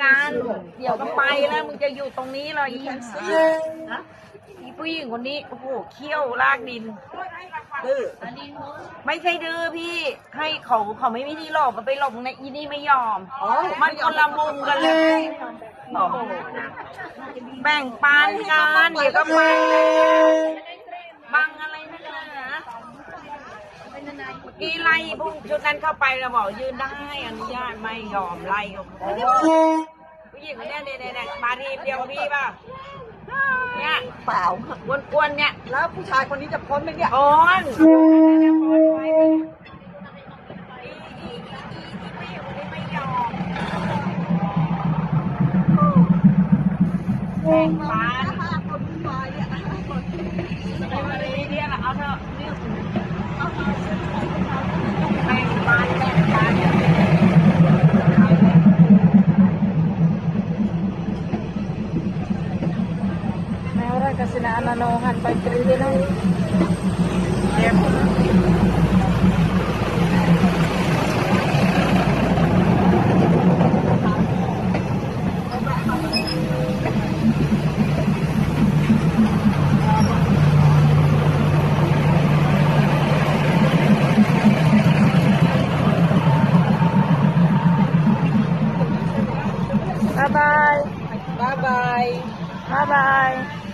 การเดี๋ยวก็ไปแล้วมึงจะอยู่ตรงนี้เลยอีผู้หญิงคนนี้โอ้โหเขี้ยวลากดินดื้อไม่ใช่ดื้อพี่ให้เขาไม่มีที่หลบมันไปหลบในอีนี่ไม่ยอมมันคนละมุมกันเลยแบ่งปันกันเดี๋ยวก็ไปบังอะไรนักหนากี่ไล่พวกชุดนั้นเข้าไปเราบอกยืนได้อนุญาตไม่ยอมไล่ผู้หญิงคนนี้เนี่ยมาทีเดียวกับพี่ป่ะเนี่ยเปล่า กวนๆเนี่ยแล้วผู้ชายคนนี้จะพ้นไหมเนี่ยพ้นแบ่งปันคนผู้ชายเนี่ยไม่มาดีเดียวเอาเถอะแบ่งปันMeron kasi naananohan pa rin din ang Bye-bye. Bye-bye. Bye-bye.